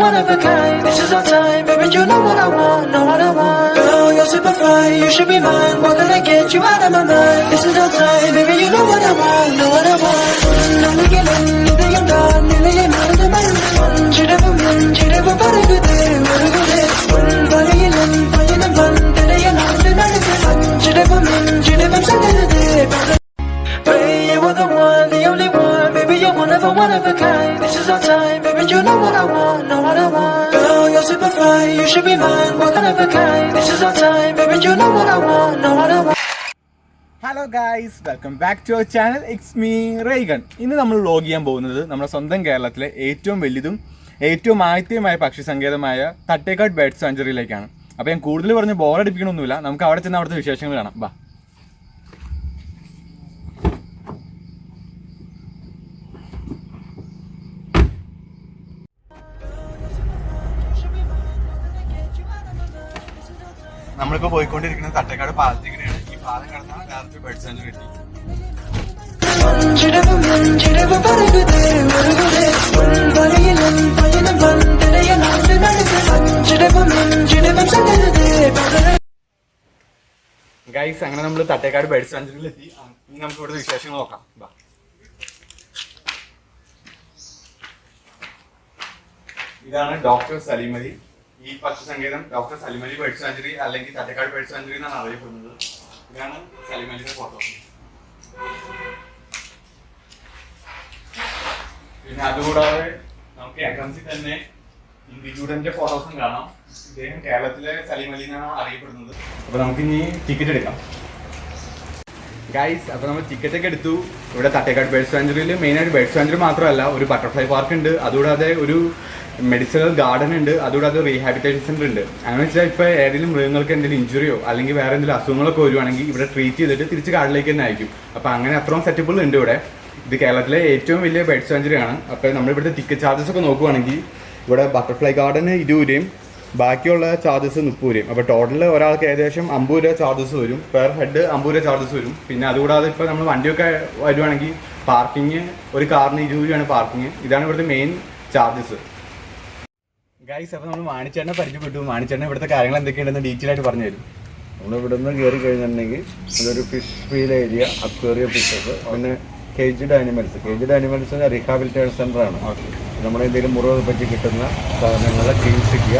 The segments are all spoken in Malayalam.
one of a kind. This is our time, baby, you know what I want, know what I want. Girl, you're super fine, you should be mine. What can I get you out of my mind? This is our time, baby, you know what I want, know what I want. I'm looking in, you're done, you're not the man. Chirabu, very good, Valian, Payan and Van, today and I'm the man. Chirabu, baby, you were the one, the only one. Baby, you're one of a kind. This is our time, baby, you know what I want, know what I want. Girl, you're super fine, you should be mine. One of a kind. This is our time, baby, you know what I want, know what I want. Hello guys, welcome back to our channel. It's me Regan. ഇന്ന് നമ്മൾ വ്ലോഗ് ചെയ്യാൻ പോകുന്നത് നമ്മുടെ സ്വന്തം കേരളത്തിലെ ഏറ്റവും വലിയതും ഏറ്റവും ആദ്യത്തെയുമായ പക്ഷി സങ്കേതമായ തട്ടേക്കാട് ബേർഡ് സാഞ്ചുറിയിലേക്കാണ്. അപ്പോൾ ഞാൻ കൂടുതൽ പറഞ്ഞ് ബോറടിപ്പിക്കണമൊന്നുമില്ല, നമുക്ക് അവിടെ ചെന്ന് അവിടുത്തെ വിശേഷങ്ങൾ കാണാം. ബാ. നമ്മളിപ്പോൾ പോയിക്കൊണ്ടിരിക്കുന്നത് തട്ടേക്കാട് പാലത്തിങ്ങനെയാണ്. ഈ പാലം കടന്നാൽ ഡയറക്റ്റ് ബേർഡ് സാഞ്ചുറി എത്തി. ഗൈസ്, അങ്ങനെ നമ്മൾ തട്ടേക്കാട് ബേർഡ് സാഞ്ചുറിയിൽ എത്തി. ഇനി നമുക്ക് ഇവിടുത്തെ വിശേഷങ്ങൾ നോക്കാം. ഇതാണ് ഡോക്ടർ സലീം അലി. ഈ പക്ഷി സങ്കേതം doctor Salim Ali bird sanctuary അല്ലെങ്കിൽ തട്ടേക്കാട് ബേർഡ് സാഞ്ചുറി എന്നാണ് അറിയപ്പെടുന്നത്. ഇതാണ് സലീം അലിയുടെ ഫോട്ടോ. പിന്നെ അതുകൂടാതെ നമുക്ക് എൻട്രൻസിൽ തന്നെ ഇൻഡിവിജ്വലിന്റെ ഫോട്ടോസും കാണാം. ഇദ്ദേഹം കേരളത്തിലെ സലീം അലി എന്നാണ് അറിയപ്പെടുന്നത്. അപ്പൊ നമുക്ക് ഇനി ടിക്കറ്റ് എടുക്കാം ഗൈസ്. അപ്പൊ നമ്മൾ ടിക്കറ്റ് ഒക്കെ എടുത്തു. ഇവിടെ തട്ടേക്കാട് ബേർഡ് സാഞ്ചുറിയിൽ മെയിനായിട്ട് ബേർഡ് സാഞ്ചുറി മാത്രമല്ല, ഒരു ബട്ടർഫ്ലൈ പാർക്ക് ഉണ്ട്, അതുകൂടാതെ ഒരു മെഡിസിനൽ ഗാർഡൻ ഉണ്ട്, അതുകൂടാതെ റീഹാബിറ്റേഷൻ സെന്റർ ഉണ്ട്. അങ്ങനെ വെച്ചാൽ ഇപ്പോൾ ഏതെങ്കിലും മൃഗങ്ങൾക്ക് എന്തെങ്കിലും ഇഞ്ചുറിയോ അല്ലെങ്കിൽ വേറെ എന്തെങ്കിലും അസുഖങ്ങളൊക്കെ വരുവാണെങ്കിൽ ഇവിടെ ട്രീറ്റ് ചെയ്തിട്ട് തിരിച്ച് കാടിലേക്ക് തന്നെ അയക്കും. അപ്പോൾ അങ്ങനെ അത്രയും സെറ്റപ്പുകൾ ഉണ്ട് ഇവിടെ. ഇത് കേരളത്തിലെ ഏറ്റവും വലിയ ബേർഡ് സാഞ്ചുറിയാണ്. അപ്പോൾ നമ്മളിവിടുത്തെ ടിക്കറ്റ് ചാർജസ് ഒക്കെ നോക്കുവാണെങ്കിൽ ഇവിടെ ബട്ടർഫ്ലൈ ഗാർഡന് 20 രൂപയും ബാക്കിയുള്ള ചാർജസ് 30 രൂപയും. അപ്പോൾ ടോട്ടൽ ഒരാൾക്ക് ഏകദേശം 50 രൂപ ചാർജസ് വരും, പെർ ഹെഡ് 50 രൂപ ചാർജസ് വരും. പിന്നെ അതുകൂടാതെ ഇപ്പോൾ നമ്മൾ വണ്ടിയൊക്കെ വരുവാണെങ്കിൽ പാർക്കിങ്, ഒരു കാറിന് 20 രൂപയാണ് പാർക്കിങ്. ഇതാണ് ഇവിടുത്തെ മെയിൻ ചാർജസ് ഗൈസ്. അപ്പോൾ നമ്മൾ മാണിച്ചേട്ടനെ പരിചയപ്പെട്ടു. മാണിച്ചേട്ടൻ ഇവിടുത്തെ കാര്യങ്ങൾ എന്തൊക്കെയുണ്ടെന്ന് ഡീറ്റെയിൽ ആയിട്ട് പറഞ്ഞു തരും. നമ്മളിവിടുന്ന് കയറി കഴിഞ്ഞിട്ടുണ്ടെങ്കിൽ ഇതൊരു fish feel area, aquarium fishes, പിന്നെ കേജ്ഡ് ആനിമൽസ് റീഹാബിലിറ്റേഷൻ സെൻ്ററാണ്. നമ്മളെന്തെങ്കിലും മുറിവ് പറ്റി കിട്ടുന്ന സാധനങ്ങളെ ചികിത്സിക്കുക,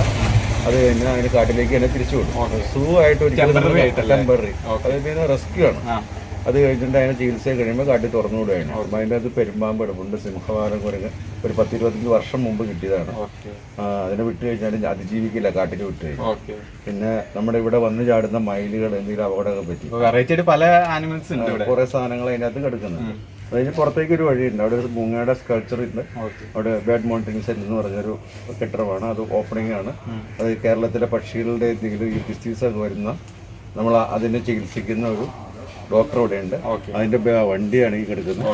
അത് കഴിഞ്ഞാൽ അതിന് കാട്ടിലേക്ക് തന്നെ തിരിച്ചു കൊടുക്കും. സൂ ആയിട്ട് ഒരു ടെമ്പററി, അതായത് റെസ്ക്യൂ ആണ്. അത് കഴിഞ്ഞിട്ട് അതിനെ ചികിത്സ കഴിയുമ്പോൾ കാട്ടിൽ തുറന്നു വിടുകയാണ്. അതിൻ്റെ അകത്ത് പെരുമ്പാമ്പ് കിടപ്പുണ്ട്, സിംഹവാലം കുരങ്ങ് ഒരു 10-25 വർഷം മുമ്പ് കിട്ടിയതാണ്. അതിനെ വിട്ട് കഴിഞ്ഞാൽ അതിജീവിക്കില്ല, കാട്ടിൽ വിട്ട് കഴിഞ്ഞാൽ. പിന്നെ നമ്മുടെ ഇവിടെ വന്ന് ചാടുന്ന മയിലുകൾ എന്തെങ്കിലും അപകടമൊക്കെ പറ്റി പല ആനിമൽസ് ഉണ്ട്, കുറെ സാധനങ്ങൾ അതിൻ്റെ അകത്ത് കിടക്കുന്നുണ്ട്. അതിന് പുറത്തേക്ക് ഒരു വഴിയുണ്ട്, അവിടെ ഒരു മൂങ്ങയുടെ സ്കൾച്ചർ ഉണ്ട്. അവിടെ ബേർഡ് മോണിറ്ററിംഗ് സെൽ എന്ന് പറഞ്ഞൊരു കെട്ടിടമാണ്, അത് ഓപ്പണിംഗ് ആണ്. അത് കേരളത്തിലെ പക്ഷികളുടെ എന്തെങ്കിലും ഈ ഡിസീസൊക്കെ വരുന്ന നമ്മൾ അതിനെ ചികിത്സിക്കുന്ന ഒരു ഡോക്ടർ ഇവിടെ ഉണ്ട്. അതിന്റെ വണ്ടിയാണ് ഈ കിടക്കുന്നത്,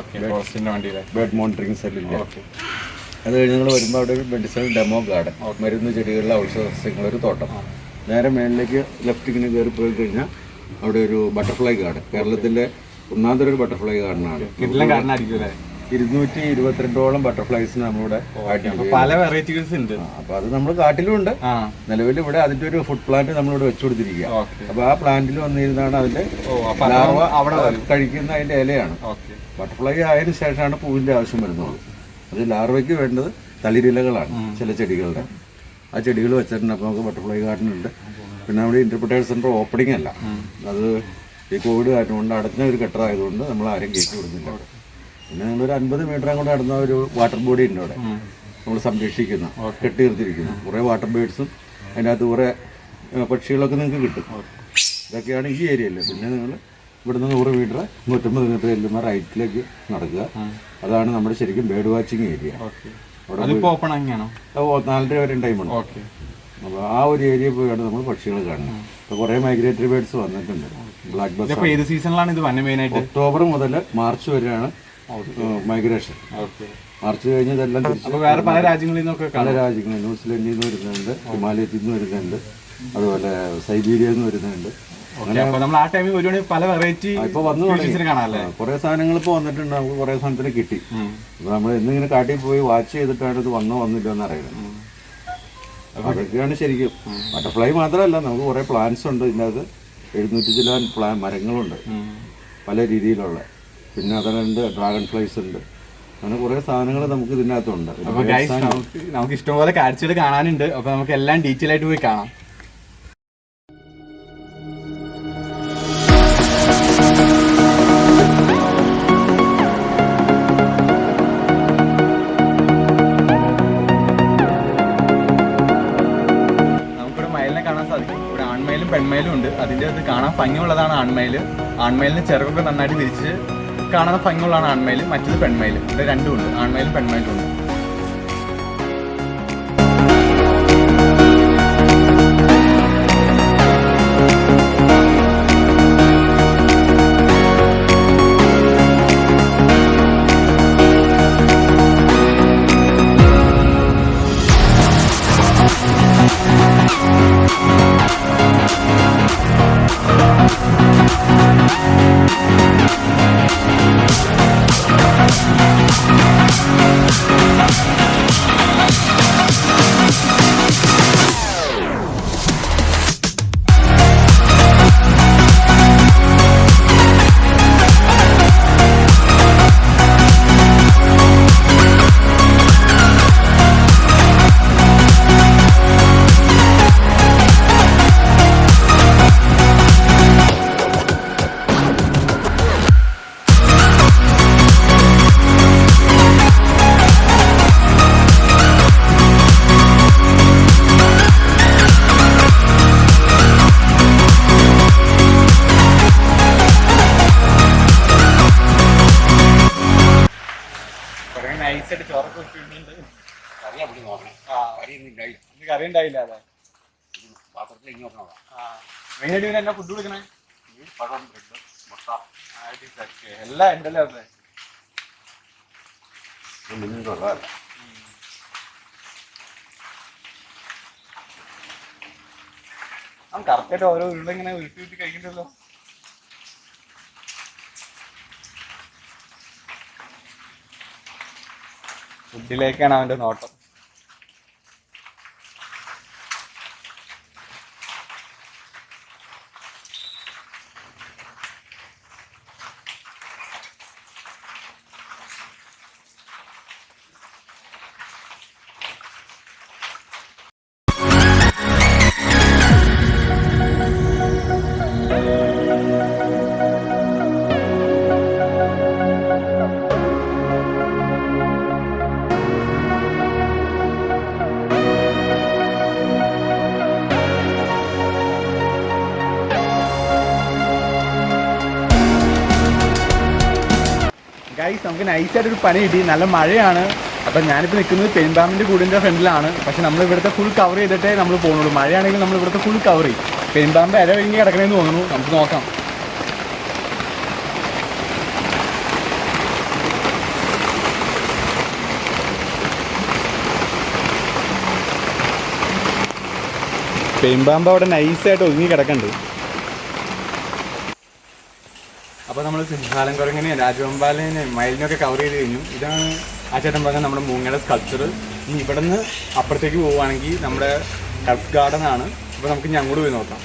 ബേർഡ് മോണിറ്ററിംഗ് സെല്ലിന്റെ. അത് കഴിഞ്ഞ് നിങ്ങൾ വരുമ്പോൾ അവിടെ ഒരു മെഡിസിനൽ ഡെമോ ഗാർഡൻ, മരുന്ന് ചെടികളിലെ ഔഷധ സസ്യങ്ങളൊരു തോട്ടം. നേരെ മേലിലേക്ക് ലെഫ്റ്റിങ്ങിന് കയറി പോയി കഴിഞ്ഞാൽ അവിടെ ഒരു ബട്ടർഫ്ലൈ ഗാർഡൻ, കേരളത്തിലെ ഒന്നാമതൊരു ഒരു ബട്ടർഫ്ലൈ ഗാർഡനാണ്. 222ഓളം ബട്ടർഫ്ലൈസ് നമ്മുടെ പല വെറൈറ്റീസ് ഉണ്ട്. അപ്പൊ അത് നമ്മൾ കാട്ടിലും ഉണ്ട്. നിലവിൽ ഇവിടെ അതിന്റെ ഒരു ഫുഡ് പ്ലാന്റ് നമ്മളിവിടെ വെച്ചു കൊടുത്തിരിക്കുക. അപ്പൊ ആ പ്ലാന്റിൽ വന്നിരുന്നാണ് അതിന്റെ അവിടെ കഴിക്കുന്ന അതിന്റെ ഇലയാണ്. ബട്ടർഫ്ലൈ ആയതിനു ശേഷമാണ് പൂവിന്റെ ആവശ്യം വരുന്നത്. അത് ലാർവയ്ക്ക് വേണ്ടത് തളിരിലകളാണ് ചില ചെടികളുടെ. ആ ചെടികൾ വെച്ചിട്ടുണ്ട്. അപ്പോൾ നമുക്ക് ബട്ടർഫ്ലൈ ഗാർഡൻ ഉണ്ട്. പിന്നെ നമ്മുടെ ഇന്റർപ്രിറ്റേഷൻ സെന്റർ ഓപ്പണിംഗ് അല്ല, അത് ഈ കോവിഡ് കാരണം കൊണ്ട് അടഞ്ഞ ഒരു കെട്ടറായതുകൊണ്ട് നമ്മൾ ആരും കയറ്റി വിടുന്നില്ല അവിടെ. പിന്നെ നമ്മളൊരു 50 മീറ്റർ അങ്ങോട്ട് നടന്ന ഒരു വാട്ടർ ബോഡി ഉണ്ട് അവിടെ, നമ്മൾ സംരക്ഷിക്കുന്ന, കെട്ടി നിർത്തിയിരിക്കുന്നു. കുറേ വാട്ടർ ബേഡ്സും അതിനകത്ത് കുറേ പക്ഷികളൊക്കെ നിങ്ങൾക്ക് കിട്ടും. ഇതൊക്കെയാണ് ഈ ഏരിയയിൽ. പിന്നെ നിങ്ങൾ ഇവിടുന്ന് 100 മീറ്റർ 150 മീറ്റർ ചെല്ലുന്ന റൈറ്റിലേക്ക് നടക്കുക. അതാണ് നമ്മുടെ ശരിക്കും ബേർഡ് വാച്ചിങ് ഏരിയ. അവിടെ 4:30 വരെ ടൈമുണ്ട്. അപ്പോൾ ആ ഒരു ഏരിയ പോയാണ് നമ്മൾ പക്ഷികൾ കാണുന്നത്. ഇപ്പോൾ കുറേ മൈഗ്രേറ്ററി ബേർഡ്സ് വന്നിട്ടുണ്ട്. ബ്ലാക്ക് ബസ് ഏത് സീസണിലാണ് ഇത് വന്നത്? ഒക്ടോബർ മുതൽ മാർച്ച് വരെയാണ് മൈഗ്രേഷൻ. മാർച്ച് കഴിഞ്ഞ് ഇതെല്ലാം വേറെ പല രാജ്യങ്ങളിൽ നിന്നൊക്കെ ന്യൂസിലൻഡിൽ നിന്ന് വരുന്നുണ്ട്, ഹിമാലയത്തിൽ നിന്ന് വരുന്നുണ്ട്, അതുപോലെ സൈബീരിയയിൽ നിന്ന് വരുന്നുണ്ട്. ഇപ്പൊ വന്നു കുറെ സാധനങ്ങൾ ഇപ്പൊ വന്നിട്ടുണ്ട്. നമുക്ക് കുറെ സാധനത്തിന് കിട്ടി. അപ്പൊ നമ്മൾ എന്നിങ്ങനെ കാട്ടിൽ പോയി വാച്ച് ചെയ്തിട്ടാണ് ഇത് വന്നില്ല എന്ന് അറിയുന്നത്. അതൊക്കെയാണ് ശരിക്കും. ബട്ടർഫ്ലൈ മാത്രമല്ല, നമുക്ക് കുറേ പ്ലാന്റ്സ് ഉണ്ട് ഇതിനകത്ത്. 700 ചില്ലാൻ മരങ്ങളുണ്ട് പല രീതിയിലുള്ള. പിന്നെ അതുണ്ട് ഡ്രാഗൺ ഫ്ലൈസ് ഉണ്ട്. അങ്ങനെ കുറേ സാധനങ്ങൾ നമുക്ക് ഇതിനകത്തുണ്ട്. അപ്പോൾ ഗൈസ് നമുക്ക് ഇഷ്ടംപോലെ കാഴ്ചകൾ കാണാനുണ്ട്. അപ്പോൾ നമുക്ക് എല്ലാം ഡീറ്റെയിൽ ആയിട്ട് പോയി കാണാം. പെൺമയിലും ഉണ്ട്. അതിൻ്റെ അത് കാണാൻ ഭംഗിയുള്ളതാണ് ആൺമയിൽ. ആൺമയിലിന് ചിറകൊക്കെ നന്നായിട്ട് തിരിച്ച് കാണാൻ ഭംഗിയുള്ളതാണ് ആൺമയിൽ. മറ്റത് പെൺമയിൽ. ഇവിടെ രണ്ടും ഉണ്ട്, ആൺമയിലും പെൺമയിലും ഉണ്ട്. കറി ഉണ്ടായില്ല. അതെ, മെയിനായിട്ട് ഇവന് എന്നാ ഫുഡ് കൊടുക്കണേ? പഴം, ബ്രെഡ്, മുട്ട, എല്ലാം ഉണ്ടല്ലോ. അതെ, കറക്റ്റായിട്ട് ഓരോ ഉരുള ഇങ്ങനെ ഉരുട്ടി കഴിക്കണ്ടല്ലോ. ഫുഡിലേക്കാണ് അവന്റെ നോട്ടം. ഗൈസ്, നമുക്ക് നൈസായിട്ടൊരു പണി കിട്ടി. നല്ല മഴയാണ്. അപ്പം ഞാനിപ്പോൾ നിൽക്കുന്നത് പെരുമ്പാമ്പിൻ്റെ കൂടിൻ്റെ ഫ്രണ്ടിലാണ്. പക്ഷെ നമ്മൾ ഇവിടുത്തെ ഫുൾ കവർ ചെയ്തിട്ടേ നമ്മൾ പോകുന്നുള്ളൂ. മഴയാണെങ്കിൽ നമ്മൾ ഇവിടുത്തെ ഫുൾ കവർ ചെയ്യും. പെരുമ്പാമ്പ് ഇര കഴിഞ്ഞ് കിടക്കണമെന്ന് തോന്നുന്നു. നമുക്ക് നോക്കാം. പെരുമ്പാമ്പ് അവിടെ നൈസായിട്ട് ഒതുങ്ങി കിടക്കുന്നുണ്ട്. അപ്പോൾ നമ്മൾ സിംഹാലം കുരങ്ങനെയും രാജവെമ്പാലിനെയും മയിലിനെയൊക്കെ കവർ ചെയ്ത് കഴിഞ്ഞു. ഇതാണ് ആ ചേട്ടൻ പറഞ്ഞ നമ്മുടെ മൂങ്ങയുടെ സ്കൾപ്ചർ. ഇനി ഇവിടെ നിന്ന് അപ്പുറത്തേക്ക് പോവുകയാണെങ്കിൽ നമ്മുടെ ടഫ് ഗാർഡൻ ആണ്. അപ്പോൾ നമുക്ക് ഇനി അങ്ങോട്ട് പോയി നോക്കാം.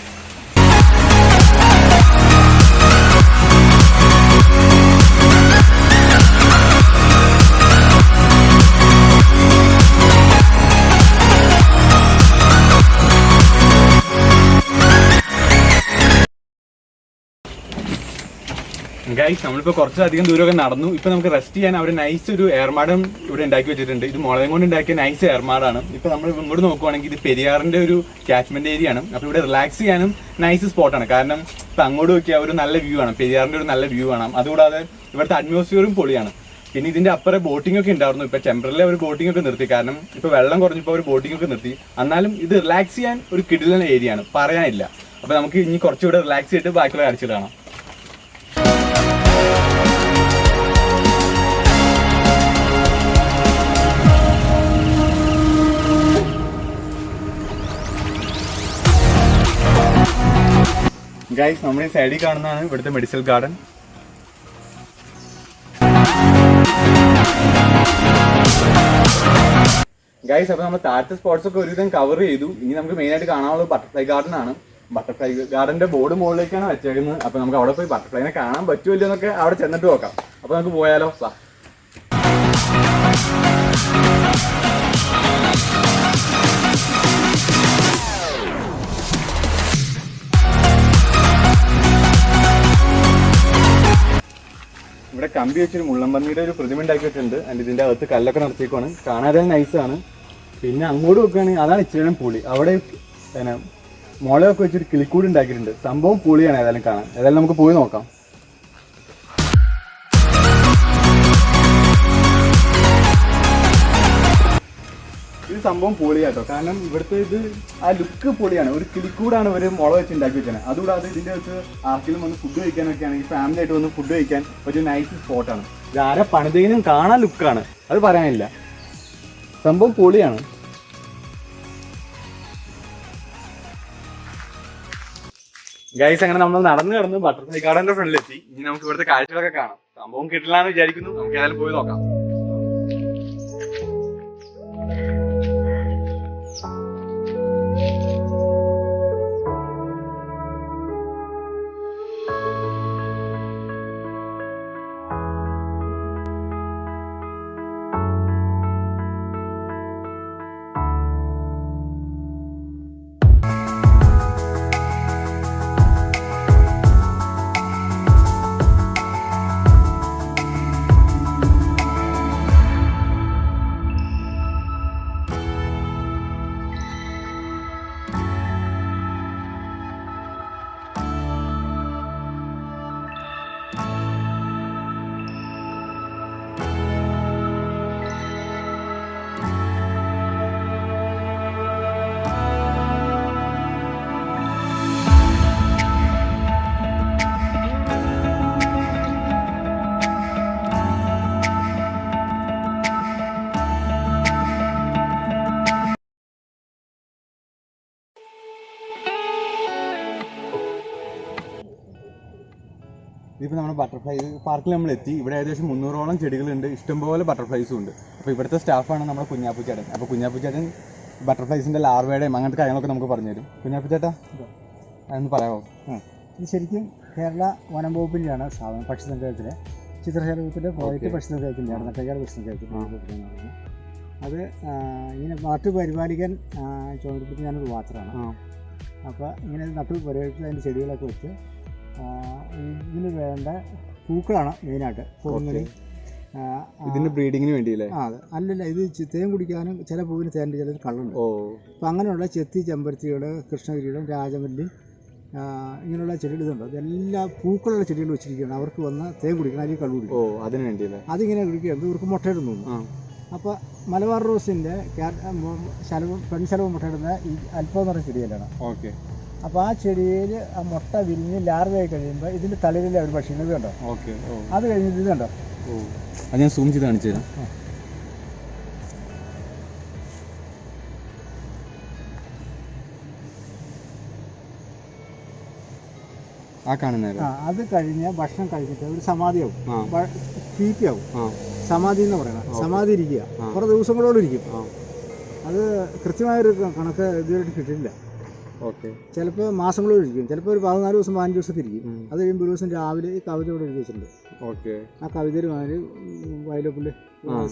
ഗൈസ്, നമ്മളിപ്പോൾ കുറച്ചധികം ദൂരമൊക്കെ നടന്നു. ഇപ്പോൾ നമുക്ക് റെസ്റ്റ് ചെയ്യാൻ അവർ നൈസ് ഒരു എയർമാഡം ഇവിടെ ഉണ്ടാക്കി വെച്ചിട്ടുണ്ട്. ഇത് മുളകം കൊണ്ട് ഉണ്ടാക്കിയ നൈസ് എയർമാഡാണ്. ഇപ്പോൾ നമ്മൾ ഇങ്ങോട്ട് നോക്കുവാണെങ്കിൽ ഇത് പെരിയാറിൻ്റെ ഒരു ക്യാച്ച്മെൻറ്റ് ഏരിയ ആണ്. അപ്പോൾ ഇവിടെ റിലാക്സ് ചെയ്യാനും നൈസ് സ്പോട്ടാണ്. കാരണം ഇപ്പം അങ്ങോട്ട് നോക്കിയാൽ ഒരു നല്ല വ്യൂ ആണ്, പെരിയാറിൻ്റെ ഒരു നല്ല വ്യൂ ആണ്. അതുകൂടാതെ ഇവിടുത്തെ അറ്റ്മോസ്ഫിയറും പൊളിയാണ്. പിന്നെ ഇതിൻ്റെ അപ്പുറം ബോട്ടിംഗ് ഒക്കെ ഉണ്ടായിരുന്നു. ഇപ്പോൾ ടെമ്പററി അവർ ബോട്ടിംഗ് ഒക്കെ നിർത്തി. കാരണം ഇപ്പോൾ വെള്ളം കുറഞ്ഞപ്പോൾ അവർ ബോട്ടിംഗ് ഒക്കെ നിർത്തി. എന്നാലും ഇത് റിലാക്സ് ചെയ്യാൻ ഒരു കിടിലൻ ഏരിയ ആണ്, പറയാനില്ല. അപ്പോൾ നമുക്ക് ഇനി കുറച്ചുകൂടെ റിലാക്സ് ചെയ്തിട്ട് ബാക്കിയുള്ള കാഴ്ചകൾ കാണാം. ഗൈസ്, നമ്മുടെ സൈഡിൽ കാണുന്നതാണ് ഇവിടുത്തെ മെഡിസിനൽ ഗാർഡൻ. ഗൈസ് അപ്പോൾ നമ്മൾ താഴത്തെ സ്പോട്സ് ഒക്കെ ഒരുവിധം കവർ ചെയ്തു. ഇനി നമുക്ക് മെയിൻ ആയിട്ട് കാണാനുള്ളത് ബട്ടർഫ്ലൈ ഗാർഡൻ ആണ്. ബട്ടർഫ്ലൈ ഗാർഡന്റെ ബോർഡ് മുകളിലേക്കാണ് വെച്ചേക്കുന്നത്. അപ്പോൾ നമുക്ക് അവിടെ പോയി ബട്ടർഫ്ലൈനെ കാണാൻ പറ്റുമല്ലോ എന്നൊക്കെ അവിടെ ചെന്നിട്ട് നോക്കാം. അപ്പോൾ നമുക്ക് പോയാലോ? വാ. ഇവിടെ കമ്പി വെച്ചൊരു മുള്ളമ്പന്നിയുടെ ഒരു പ്രതിമ ഉണ്ടാക്കി വെച്ചിട്ടുണ്ട്. ആൻഡ് ഇതിന്റെ അകത്ത് കല്ലൊക്കെ നടത്തിയേക്കാണ്. കാണാതെ നൈസാണ്. പിന്നെ അങ്ങോട്ട് വെക്കുകയാണെങ്കിൽ അതാണ് ഇച്ചിരി പൊളി. അവിടെ പിന്നെ മുളയൊക്കെ വെച്ചൊരു കിളിക്കൂട് ഉണ്ടാക്കിയിട്ടുണ്ട്. സംഭവം പൊളിയാണ് ഏതായാലും കാണാൻ. ഏതായാലും നമുക്ക് പോയി നോക്കാം. ഇത് സംഭവം പൊളിയാട്ടോ. കാരണം ഇവിടുത്തെ ഇത് ആ ലുക്ക് പൊളിയാണ്. ഒരു കിളിക്കൂടാണ് ഇവർ മുള വെച്ച് ഉണ്ടാക്കി വെച്ചത്. അതുകൂടാതെ ഇതിൻ്റെ വെച്ച് ആർക്കെങ്കിലും വന്ന് ഫുഡ് കഴിക്കാനൊക്കെ ആണെങ്കിൽ ഫാമിലി ആയിട്ട് വന്ന് ഫുഡ് കഴിക്കാൻ ഒരു നൈസ് സ്പോട്ടാണ്. ഇത് ആരെ പണിതേനും കാണാൻ ലുക്കാണ്, അത് പറയാനില്ല. സംഭവം പൊളിയാണ്. ഗൈസ് അങ്ങനെ നമ്മൾ നടന്നു കിടന്ന് ബട്ടർഫ്ലൈ ഗാർഡന്റെ ഫ്രണ്ടിലെത്തി. ഇനി നമുക്ക് ഇവിടുത്തെ കാഴ്ചകളൊക്കെ കാണാം. സംഭവം കിട്ടില്ലാന്ന് വിചാരിക്കുന്നു. നമുക്ക് ഏതായാലും പോയി നോക്കാം. ഇതിപ്പോൾ നമ്മുടെ ബട്ടർഫ്ലൈ പാർക്കിൽ നമ്മൾ എത്തി. ഇവിടെ ഏകദേശം 300ഓളം ചെടികളുണ്ട്. ഇഷ്ടംപോലെ ബട്ടർഫ്ലൈസും ഉണ്ട്. അപ്പോൾ ഇവിടുത്തെ സ്റ്റാഫാണ് നമ്മുടെ കുഞ്ഞാപ്പൂച്ചേട്ടൻ. അപ്പോൾ കുഞ്ഞാപ്പൂച്ചേട്ടൻ ബട്ടർഫ്ലൈസിൻ്റെ ലാർവയുടെയും അങ്ങനത്തെ കാര്യങ്ങളൊക്കെ നമുക്ക് പറഞ്ഞുതരും. കുഞ്ഞാപ്പൂച്ചേട്ടാ അതൊന്ന് പറയാമോ? ഇത് ശരിക്കും കേരള വനം വകുപ്പിൻ്റെയാണ് സ്ഥാപനം. പക്ഷിസങ്കേതത്തിലെ ചിത്രശലഭത്തിൻ്റെ പ്രോജക്റ്റ് പക്ഷിസങ്കേതത്തിൻ്റെയാണ്. നട്ടക്കാട് പക്ഷിസങ്കേതത്തിൽ അത് ഇങ്ങനെ നട്ടു പരിപാലിക്കാൻ ചുമതലപ്പെടുത്തി ഞാനൊരു വാച്ചറാണ്. അപ്പോൾ ഇങ്ങനെ നട്ടു പരിപാലിച്ച് അതിൻ്റെ ചെടികളൊക്കെ വെച്ച് ഇതിന് വേണ്ട പൂക്കളാണ് മെയിനായിട്ട്. പൂവിന് ഇതിന്റെ ബ്രീഡിങ്ങിന് വേണ്ടിയല്ലേ? അതെ. അല്ലല്ല, ഇത് തേൻ കുടിക്കാനും ചില പൂവിന് തേൻ്റെ ചില കളറുണ്ട്. അപ്പം അങ്ങനെയുള്ള ചെത്തി ചെമ്പരത്തികൾ, കൃഷ്ണഗിരിയുടെ, രാജമല്ലി, ഇങ്ങനെയുള്ള ചെടികൾ ഇതുണ്ട്. അതെല്ലാ പൂക്കളുള്ള ചെടികൾ വെച്ചിരിക്കുകയാണ്. അവർക്ക് വന്ന് തേൻ കുടിക്കണം, അല്ലെങ്കിൽ കള്ളു കുടിക്കണം. അതിന് വേണ്ടിയല്ലേ? അതിങ്ങനെ കുടിക്കുന്നത് ഇവർക്ക് മുട്ടയിടുന്നു. അപ്പോൾ മലബാർ റോസിൻ്റെ ശലഭം, പെൺശലഭം മുട്ടയിടുന്ന ഈ അല്പം എന്ന് പറയുന്ന ചെടിയിലാണ്. ഓക്കെ. അപ്പോൾ ആ ചെടിയിൽ ആ മുട്ട വിരിഞ്ഞ് ലാർവയായി കഴിയുമ്പോൾ ഇതിൻ്റെ തളിരിലെ ഒരു പക്ഷി ഇത് കണ്ടോ? ഓക്കെ. അത് കഴിഞ്ഞിട്ട് ഇത് കണ്ടോ? അത് ഞാൻ സൂം ചെയ്ത് കാണിച്ചു തരാം. ആ കാണുന്നത് അത് കഴിഞ്ഞ് ഭക്ഷണം കഴിച്ചിട്ട് ഒരു സമാധിയാവും, തീറ്റയാവും. സമാധി എന്ന് പറയണം. സമാധി ഇരിക്കുക കുറേ ദിവസങ്ങളോട് ഇരിക്കും. അത് കൃത്യമായൊരു കണക്ക് ഇതുവരെ കിട്ടില്ല. ഓക്കെ. ചിലപ്പോൾ മാസങ്ങളോട് ഇരിക്കും, ചിലപ്പോൾ ഒരു 14 ദിവസം 15 ദിവസത്തിൽ ഇരിക്കും. അത് കഴിയുമ്പോൾ ഒരു ദിവസം രാവിലെ ഈ കവിത ഇവിടെ എഴുതി വെച്ചിട്ടുണ്ട്. ഓക്കെ. ആ കവിതയിൽ വയലോപ്പള്ളി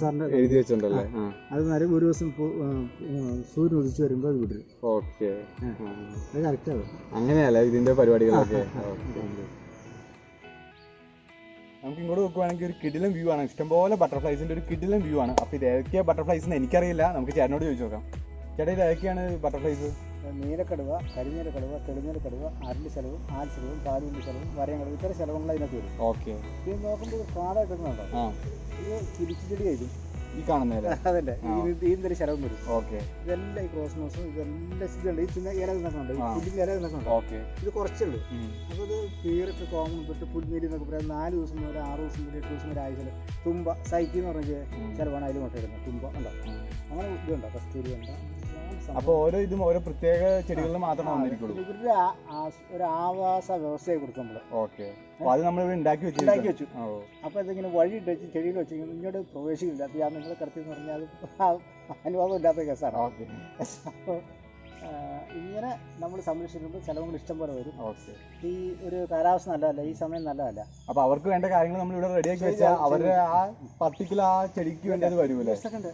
സാറിൻ്റെ എഴുതി വെച്ചിട്ടുണ്ടല്ലേ? അത് നേരം ഒരു ദിവസം സൂര്യൻ ഉദിച്ച് വരുമ്പോൾ അത് വിടും. ഓക്കെ. അത് കറക്റ്റാണ്. അങ്ങനെയല്ല ഇതിന്റെ പരിപാടികളൊക്കെ. നമുക്ക് ഇങ്ങോട്ട് നോക്കുവാണെങ്കിൽ ഒരു കിടിലം വ്യൂ ആണ്. ഇഷ്ടംപോലെ ബട്ടർഫ്ലൈസിന്റെ ഒരു കിടിലം വ്യൂ ആണ്. അപ്പോൾ ഇത് ഏതൊക്കെയാണ് ബട്ടർഫ്ലൈസ് എന്ന് എനിക്കറിയില്ല. നമുക്ക് ചേട്ടനോട് ചോദിച്ചു നോക്കാം. ചേട്ടാ ഇത് ഏതൊക്കെയാണ് ബട്ടർഫ്ലൈസ്? നീലക്കടുവ, കരിനീല കടുവ, തെളിനീല കടുവ, അരളി ശലഭം, ആൽ ശലഭം, പാലുള്ളി ശലഭം, വരയങ്കടുവ, ഇത്തരം ശലഭങ്ങൾ അതിനകത്ത് വരും. ഓക്കെ. ഇത് നോക്കുമ്പോൾ കാടായിട്ടൊക്കെ ഇത് തിരിച്ചു ചെടിയായിരിക്കും ഈ കാണുന്നത്. അതല്ലേ ഇതിൻ്റെ ശലഭം വരും. ഓക്കെ. ഇതെല്ലാം ഈ ക്രോസ്മോസും ഇതെല്ലാം ഇതുണ്ട്. ഈ പിന്നെ ഇല നിന്നൊക്കെ പുല്ലിൻ്റെ ഇല നിന്നൊക്കെ. ഓക്കെ. ഇത് കുറച്ചുള്ളൂ. അപ്പോൾ ഇത് പീറിട്ട് കോമൺ തൊട്ട് പുൽമേരി എന്നൊക്കെ പറയാം. 4 ദിവസം മുതൽ 6 ദിവസം മുതൽ 8 ദിവസം വരെ ആഴ്ച തുമ്പ സൈക്കി എന്ന് പറഞ്ഞ ചിലവാണ് അതിൽ മുട്ടയിടുന്നത്. തുമ്പ ഉണ്ടോ? അങ്ങനെ ഇതുണ്ടോ? കസ്തൂരി ഉണ്ടോ? അപ്പോൾ ഓരോ ഇതും ഓരോ പ്രത്യേക ചെടികളിൽ മാത്രമേ വന്നിരിക്കുള്ളൂ. ഇവരുടെ ഒരു ആവാസ വ്യവസ്ഥയെ കുറിച്ച് നമ്മൾ ഓക്കെ. അപ്പോൾ അത് നമ്മൾ ഇവിടെ ഉണ്ടാക്കി വെച്ചു. അപ്പോൾ ഇതിങ്ങനെ വഴി ഇട്ട് വെച്ച് ചെടിയിൽ വെച്ച് ഇങ്ങോട്ട് പ്രവേശിക്കില്ല. അപ്പോൾ ഞാൻ നിങ്ങളെ കടത്തിയെന്ന് പറഞ്ഞാൽ അത് അനുവാദം ഇല്ലാത്ത കേസാണ്. ഓക്കെ. അപ്പോൾ ഇങ്ങനെ നമ്മൾ സംരക്ഷിക്കുമ്പോൾ ചിലവുകൾ ഇഷ്ടം പോലെ വരും. ഓക്കെ. ഈ ഒരു കാലാവസ്ഥ നല്ലതല്ല, ഈ സമയം നല്ലതല്ല. അപ്പോൾ അവർക്ക് വേണ്ട കാര്യങ്ങൾ നമ്മൾ ഇവിടെ റെഡിയാക്കി വെച്ചാൽ അവരുടെ ആ പർട്ടിക്കുലർ ആ ചെടിക്ക് വേണ്ടി അത് വരുമല്ലേ? സെക്കൻഡ്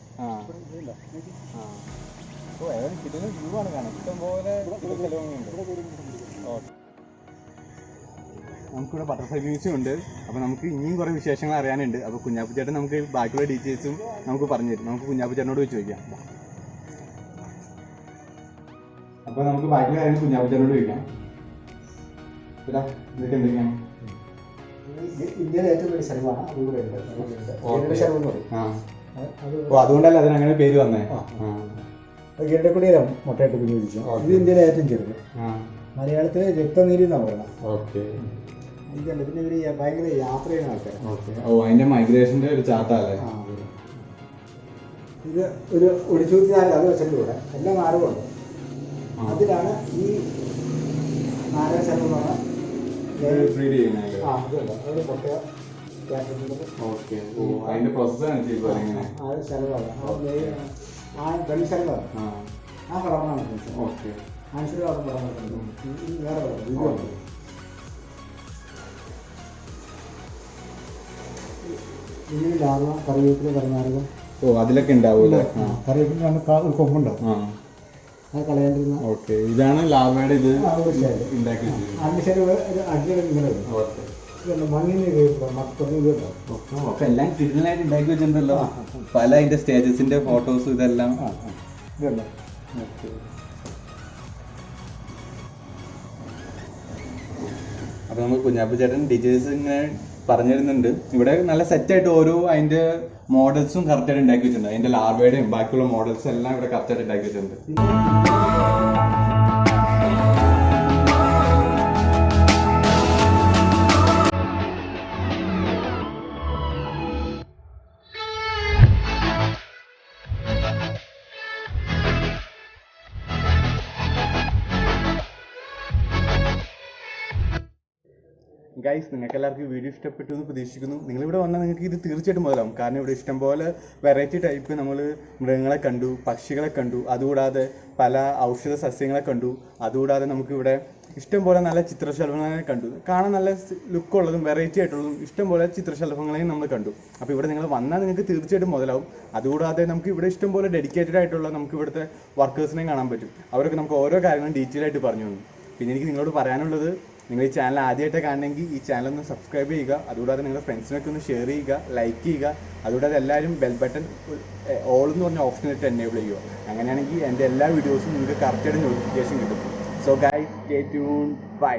ഇതിന് വ്യൂ ആണ് കാണാൻ ഇഷ്ടംപോലെ നമുക്കിവിടെ ബട്ടർഫ്ലൈ മ്യൂസിയം ഉണ്ട്. അപ്പോൾ നമുക്ക് ഇനിയും കുറേ വിശേഷങ്ങൾ അറിയാനുണ്ട്. അപ്പോൾ കുഞ്ഞാപ്പു ചേട്ടൻ നമുക്ക് ബാക്കിയുള്ള ഡീറ്റെയിൽസും നമുക്ക് പറഞ്ഞു തരും. നമുക്ക് കുഞ്ഞാപ്പു ചേട്ടനോട് ചോദിക്കാം. അപ്പോൾ നമുക്ക് ബാക്കിയുള്ള കാര്യം കുഞ്ഞാപ്പു ചേട്ടനോട് ചോദിക്കാം. ഇതൊക്കെ എന്തൊക്കെയാണ്? ഇന്ത്യയിലെ ഏറ്റവും വലിയ സ്ഥലമാണ്. അതുകൊണ്ടല്ലേ അതിനങ്ങനെ പേര് വന്നേ? ഗരുഡക്കുടിയിലാണ് മുട്ടയിട്ട് കുഞ്ഞു പിടിച്ചു. ഇത് ഇന്ത്യയിലെ ഏറ്റവും ചെറുത്. മലയാളത്തിലെ രക്തനീരി എന്നാണ് പറയുന്നത്. ഓക്കെ. ഇതല്ല, പിന്നെ ഇവർ ഭയങ്കര യാത്ര ചെയ്യുന്ന ആൾക്കാരാണ്. ഓ, അതിന്റെ മൈഗ്രേഷന്റെ ഒരു ചാർട്ടല്ലേ? ഇത് ഒരു ഒടിച്ചൂത്തിനാല് അത് വെച്ചിട്ടുണ്ട്. എല്ലാ നാടകമുണ്ട്. അതിലാണ് ഈ നാരക സ്ഥലം എന്ന് പറഞ്ഞാൽ അതിന്റെ പ്രോസസ്സാണ് സ്ഥലമാണ്. ആ പടമാണ് മനുഷ്യർ അവിടെ പടം വേറെ പടം. ഇതിന് ലാർവ, കറിവേപ്പില, കറിനാരകം. ഓ, അതിലൊക്കെ ഉണ്ടാവൂല്ലേ? കറിവേപ്പില ഒരു കൊമ്പുണ്ടാവും. അത് കളയാണ്ടിരുന്ന. ഓക്കെ. ഇതാണ് ലാർവയുടെ ഇത് ഉണ്ടാക്കി അപ്പൊ എല്ലാം കിടിലനായിട്ട് ഉണ്ടാക്കി വെച്ചിട്ടുണ്ടല്ലോ. പല അതിന്റെ സ്റ്റേജസിന്റെ ഫോട്ടോസ് ഇതെല്ലാം. അപ്പൊ നമുക്ക് കുഞ്ഞാപ്പു ചേട്ടൻ ഡീറ്റെയിൽസ് ഇങ്ങനെ പറഞ്ഞു തരുന്നുണ്ട്. ഇവിടെ നല്ല സെറ്റായിട്ട് ഓരോ അതിന്റെ മോഡൽസും കറക്റ്റായിട്ട് ഉണ്ടാക്കി വെച്ചിട്ടുണ്ട്. അതിന്റെ ലാർവയുടെയും ബാക്കിയുള്ള മോഡൽസും എല്ലാം ഇവിടെ കറക്റ്റായിട്ട് ഉണ്ടാക്കി വെച്ചിട്ടുണ്ട്. ഗൈസ്, നിങ്ങൾക്ക് എല്ലാവർക്കും വീഡിയോ ഇഷ്ടപ്പെട്ടു എന്ന് പ്രതീക്ഷിക്കുന്നു. നിങ്ങളിവിടെ വന്നാൽ നിങ്ങൾക്ക് ഇത് തീർച്ചയായിട്ടും മുതലാവും. കാരണം ഇവിടെ ഇഷ്ടംപോലെ വെറൈറ്റി ടൈപ്പ് നമ്മൾ മൃഗങ്ങളെ കണ്ടു, പക്ഷികളെ കണ്ടു, അതുകൂടാതെ പല ഔഷധ സസ്യങ്ങളെ കണ്ടു. അതുകൂടാതെ നമുക്കിവിടെ ഇഷ്ടംപോലെ നല്ല ചിത്രശലഭങ്ങളെ കണ്ടു. കാണാൻ നല്ല ലുക്കുള്ളതും വെറൈറ്റി ആയിട്ടുള്ളതും ഇഷ്ടംപോലെ ചിത്രശലഭങ്ങളെയും നമ്മൾ കണ്ടു. അപ്പോൾ ഇവിടെ നിങ്ങൾ വന്നാൽ നിങ്ങൾക്ക് തീർച്ചയായിട്ടും മുതലാവും. അതുകൂടാതെ നമുക്ക് ഇവിടെ ഇഷ്ടംപോലെ ഡെഡിക്കേറ്റഡ് ആയിട്ടുള്ള നമുക്ക് ഇവിടുത്തെ വർക്കേഴ്സിനെയും കാണാൻ പറ്റും. അവരൊക്കെ നമുക്ക് ഓരോ കാര്യങ്ങളും ഡീറ്റെയിൽ ആയിട്ട് പറഞ്ഞു തന്നു. പിന്നെ എനിക്ക് നിങ്ങളോട് പറയാനുള്ളത്, നിങ്ങൾ ഈ ചാനൽ ആദ്യമായിട്ട് കാണണമെങ്കിൽ ഈ ചാനൽ ഒന്ന് സബ്സ്ക്രൈബ് ചെയ്യുക. അതുകൂടാതെ നിങ്ങളുടെ ഫ്രണ്ട്സിനൊക്കെ ഒന്ന് ഷെയർ ചെയ്യുക, ലൈക്ക് ചെയ്യുക. അതുകൂടാതെ എല്ലാവരും ബെൽ ബട്ടൺ ഓൾ എന്ന് പറഞ്ഞ ഓപ്ഷനായിട്ട് എനേബിൾ ചെയ്യുക. അങ്ങനെയാണെങ്കിൽ എൻ്റെ എല്ലാ വീഡിയോസും നിങ്ങൾക്ക് കറക്റ്റായിട്ട് നോട്ടിഫിക്കേഷൻ കിട്ടും. So guys, stay tuned. By.